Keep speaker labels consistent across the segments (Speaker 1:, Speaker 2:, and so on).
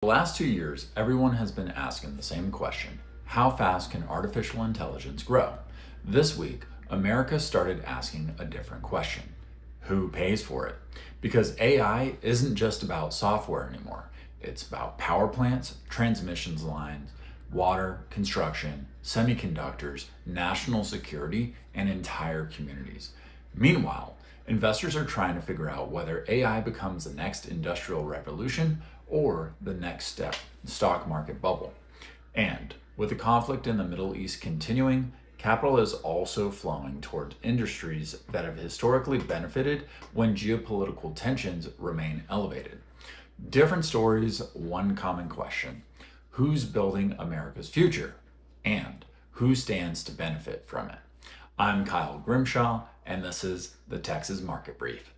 Speaker 1: last 2 years, everyone has been asking the same question. How fast can artificial intelligence grow? This week, America started asking a different question. Who pays for it? Because AI isn't just about software anymore. It's about power plants, transmission lines, water, construction, semiconductors, national security, and entire communities. Meanwhile, investors are trying to figure out whether AI becomes the next industrial revolution or the next stock market bubble. And with the conflict in the Middle East continuing, capital is also flowing toward industries that have historically benefited when geopolitical tensions remain elevated. Different stories, one common question. Who's building America's future? And who stands to benefit from it? I'm Kyle Grimshaw, and this is the Texas Market Brief.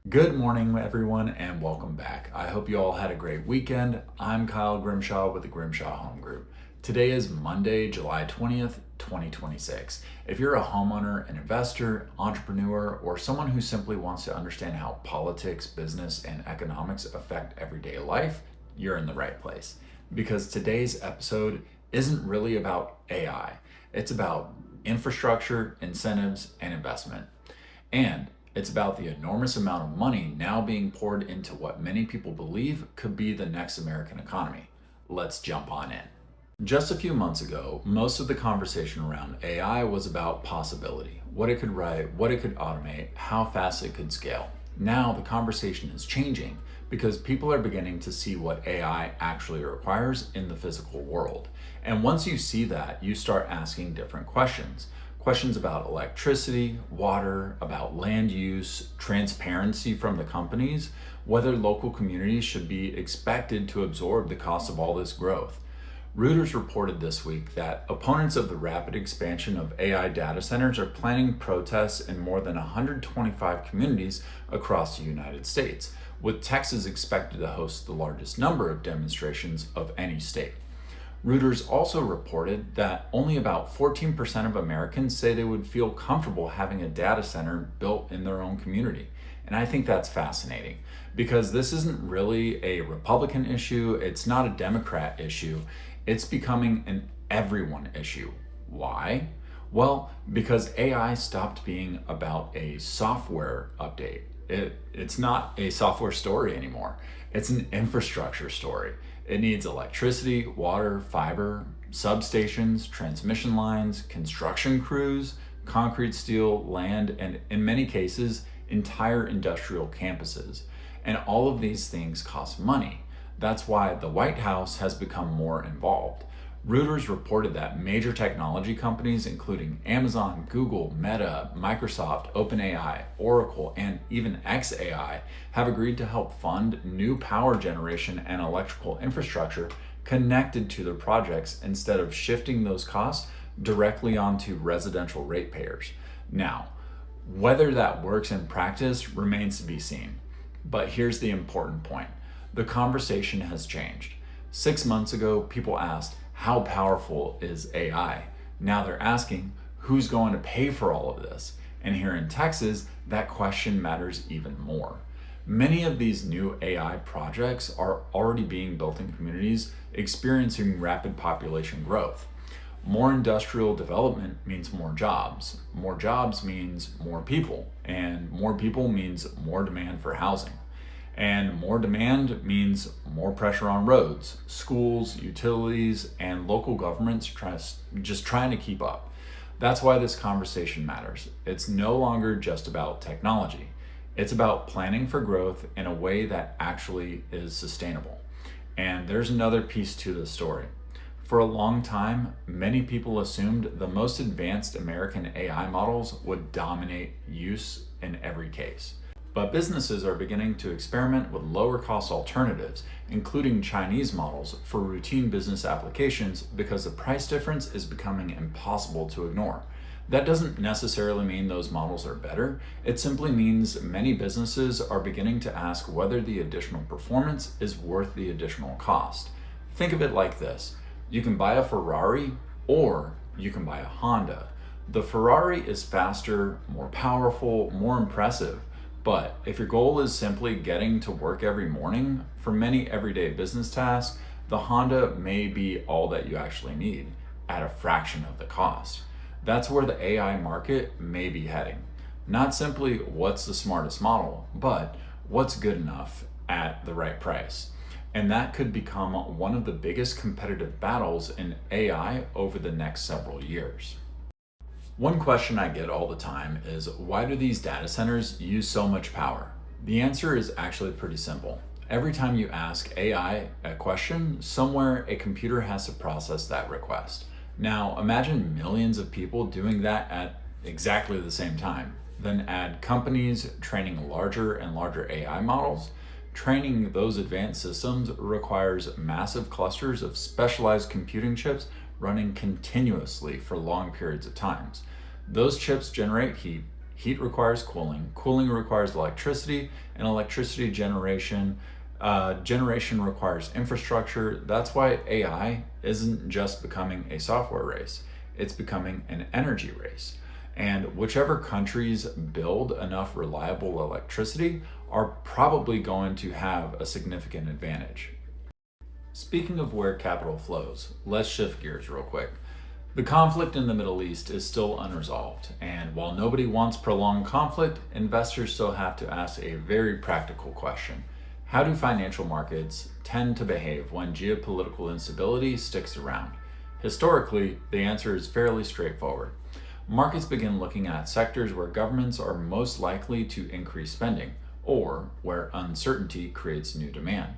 Speaker 1: Good morning, everyone, and welcome back. I hope you all had a great weekend. I'm Kyle Grimshaw with the Grimshaw Home Group. Today is Monday, July 20th, 2026. If you're a homeowner, an investor, entrepreneur, or someone who simply wants to understand how politics, business, and economics affect everyday life, you're in the right place. Because today's episode isn't really about AI. It's about infrastructure, incentives, and investment. And it's about the enormous amount of money now being poured into what many people believe could be the next American economy. Let's jump on in. Just a few months ago, most of the conversation around AI was about possibility, what it could write, what it could automate, how fast it could scale. Now the conversation is changing because people are beginning to see what AI actually requires in the physical world. And once you see that, you start asking different questions. Questions about electricity, water, about land use, transparency from the companies, whether local communities should be expected to absorb the cost of all this growth. Reuters reported this week that opponents of the rapid expansion of AI data centers are planning protests in more than 125 communities across the United States, with Texas expected to host the largest number of demonstrations of any state. Reuters also reported that only about 14% of Americans say they would feel comfortable having a data center built in their own community. And I think that's fascinating because this isn't really a Republican issue, it's not a Democrat issue, it's becoming an everyone issue. Why? Well, because AI stopped being about a software update. It's not a software story anymore. It's an infrastructure story. It needs electricity, water, fiber, substations, transmission lines, construction crews, concrete, steel, land, and in many cases, entire industrial campuses. And all of these things cost money. That's why the White House has become more involved. Reuters reported that major technology companies, including Amazon, Google, Meta, Microsoft, OpenAI, Oracle, and even xAI, have agreed to help fund new power generation and electrical infrastructure connected to their projects instead of shifting those costs directly onto residential ratepayers. Now, whether that works in practice remains to be seen. But here's the important point. The conversation has changed. 6 months ago, people asked, how powerful is AI? Now they're asking, who's going to pay for all of this? And here in Texas, that question matters even more. Many of these new AI projects are already being built in communities experiencing rapid population growth. More industrial development means more jobs. More jobs means more people, and more people means more demand for housing. And more demand means more pressure on roads, schools, utilities, and local governments just trying to keep up. That's why this conversation matters. It's no longer just about technology. It's about planning for growth in a way that actually is sustainable. And there's another piece to the story. For a long time, many people assumed the most advanced American AI models would dominate use in every case. But businesses are beginning to experiment with lower cost alternatives, including Chinese models for routine business applications because the price difference is becoming impossible to ignore. That doesn't necessarily mean those models are better. It simply means many businesses are beginning to ask whether the additional performance is worth the additional cost. Think of it like this. You can buy a Ferrari or you can buy a Honda. The Ferrari is faster, more powerful, more impressive. But if your goal is simply getting to work every morning, for many everyday business tasks, the Honda may be all that you actually need at a fraction of the cost. That's where the AI market may be heading. Not simply what's the smartest model, but what's good enough at the right price. And that could become one of the biggest competitive battles in AI over the next several years. One question I get all the time is, why do these data centers use so much power? The answer is actually pretty simple. Every time you ask AI a question, somewhere a computer has to process that request. Now, imagine millions of people doing that at exactly the same time. Then add companies training larger and larger AI models. Training those advanced systems requires massive clusters of specialized computing chips running continuously for long periods of times. Those chips generate heat. Heat requires cooling. Cooling requires electricity, and electricity generation requires infrastructure. That's why AI isn't just becoming a software race, it's becoming an energy race. And whichever countries build enough reliable electricity are probably going to have a significant advantage. Speaking of where capital flows, let's shift gears real quick. The conflict in the Middle East is still unresolved, and while nobody wants prolonged conflict, investors still have to ask a very practical question. How do financial markets tend to behave when geopolitical instability sticks around? Historically, the answer is fairly straightforward. Markets begin looking at sectors where governments are most likely to increase spending, or where uncertainty creates new demand.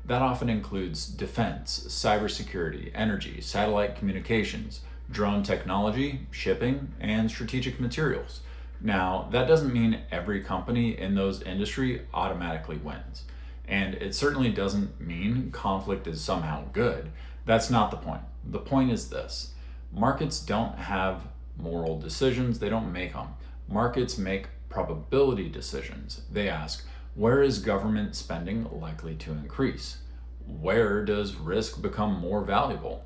Speaker 1: That often includes defense, cybersecurity, energy, satellite communications, drone technology, shipping, and strategic materials. Now, that doesn't mean every company in those industries automatically wins. And it certainly doesn't mean conflict is somehow good. That's not the point. The point is this: markets don't have moral decisions, they don't make them. Markets make probability decisions. They ask, where is government spending likely to increase? Where does risk become more valuable?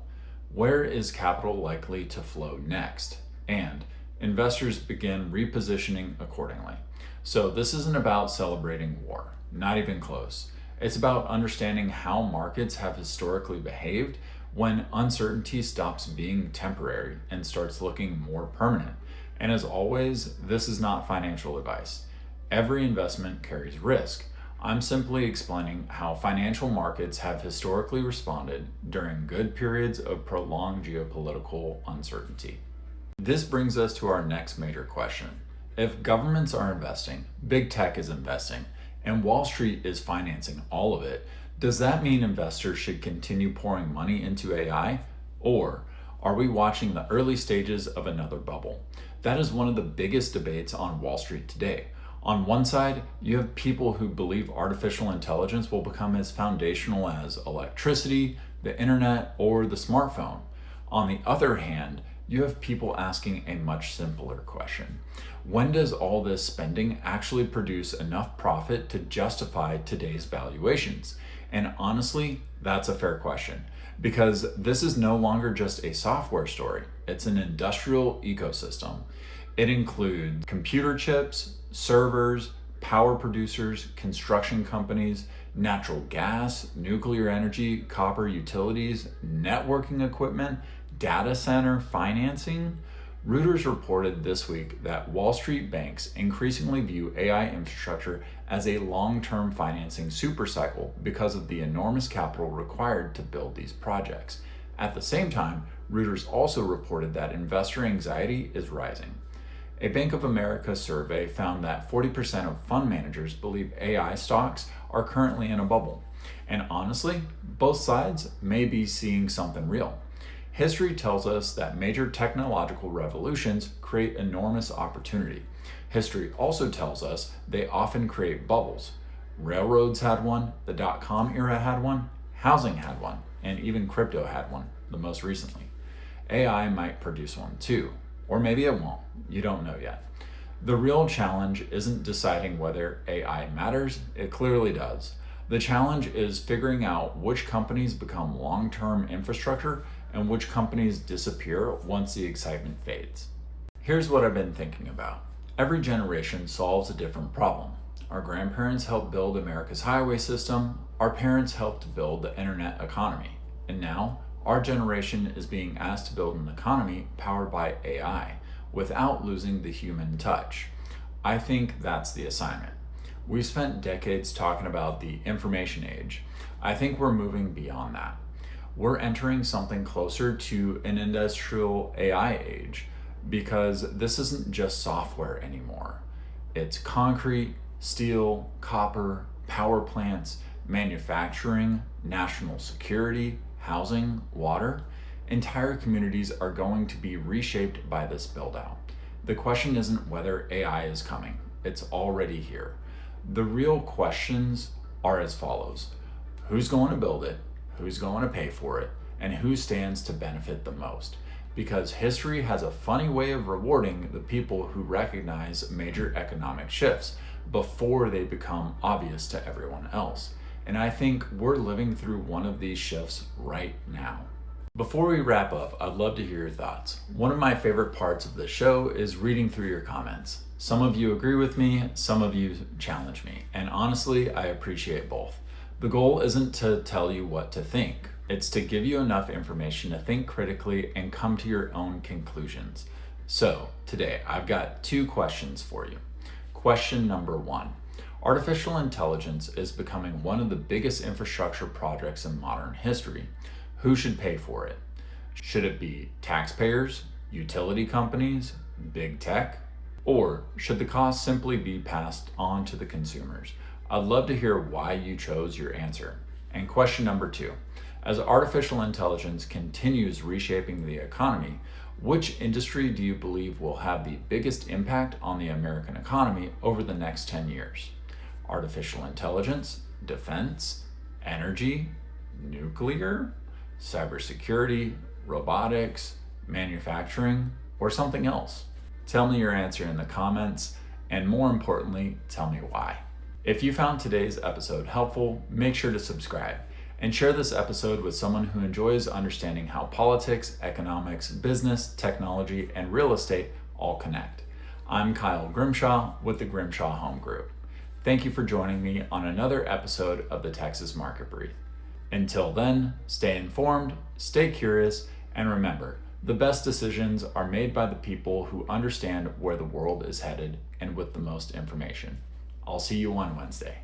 Speaker 1: Where is capital likely to flow next? And investors begin repositioning accordingly. So this isn't about celebrating war, not even close. It's about understanding how markets have historically behaved when uncertainty stops being temporary and starts looking more permanent. And as always, this is not financial advice. Every investment carries risk. I'm simply explaining how financial markets have historically responded during good periods of prolonged geopolitical uncertainty. This brings us to our next major question. If governments are investing, big tech is investing, and Wall Street is financing all of it, does that mean investors should continue pouring money into AI? Or are we watching the early stages of another bubble? That is one of the biggest debates on Wall Street today. On one side, you have people who believe artificial intelligence will become as foundational as electricity, the internet, or the smartphone. On the other hand, you have people asking a much simpler question. When does all this spending actually produce enough profit to justify today's valuations? And honestly, that's a fair question, because this is no longer just a software story. It's an industrial ecosystem. It includes computer chips, servers, power producers, construction companies, natural gas, nuclear energy, copper utilities, networking equipment, data center financing. Reuters reported this week that Wall Street banks increasingly view AI infrastructure as a long-term financing supercycle because of the enormous capital required to build these projects. At the same time, Reuters also reported that investor anxiety is rising. A Bank of America survey found that 40% of fund managers believe AI stocks are currently in a bubble. And honestly, both sides may be seeing something real. History tells us that major technological revolutions create enormous opportunity. History also tells us they often create bubbles. Railroads had one, the dot-com era had one, housing had one, and even crypto had one, the most recently. AI might produce one too, or maybe it won't. You don't know yet. The real challenge isn't deciding whether AI matters, it clearly does. The challenge is figuring out which companies become long-term infrastructure and which companies disappear once the excitement fades. Here's what I've been thinking about. Every generation solves a different problem. Our grandparents helped build America's highway system. Our parents helped build the internet economy. And now, our generation is being asked to build an economy powered by AI without losing the human touch. I think that's the assignment. We've spent decades talking about the information age. I think we're moving beyond that. We're entering something closer to an industrial AI age because this isn't just software anymore. It's concrete, steel, copper, power plants, manufacturing, national security, housing, water. Entire communities are going to be reshaped by this build out. The question isn't whether AI is coming, it's already here. The real questions are as follows: who's going to build it? Who's going to pay for it? And who stands to benefit the most? Because history has a funny way of rewarding the people who recognize major economic shifts before they become obvious to everyone else. And I think we're living through one of these shifts right now. Before we wrap up, I'd love to hear your thoughts. One of my favorite parts of the show is reading through your comments. Some of you agree with me, some of you challenge me, and honestly, I appreciate both. The goal isn't to tell you what to think. It's to give you enough information to think critically and come to your own conclusions. So today, I've got 2 questions for you. Question number 1. Artificial intelligence is becoming one of the biggest infrastructure projects in modern history. Who should pay for it? Should it be taxpayers, utility companies, big tech? Or should the cost simply be passed on to the consumers? I'd love to hear why you chose your answer. And question number 2, as artificial intelligence continues reshaping the economy, which industry do you believe will have the biggest impact on the American economy over the next 10 years? Artificial intelligence, defense, energy, nuclear, cybersecurity, robotics, manufacturing, or something else? Tell me your answer in the comments, and more importantly, tell me why. If you found today's episode helpful, make sure to subscribe and share this episode with someone who enjoys understanding how politics, economics, business, technology, and real estate all connect. I'm Kyle Grimshaw with the Grimshaw Home Group. Thank you for joining me on another episode of the Texas Market Brief. Until then, stay informed, stay curious, and remember, the best decisions are made by the people who understand where the world is headed and with the most information. I'll see you on Wednesday.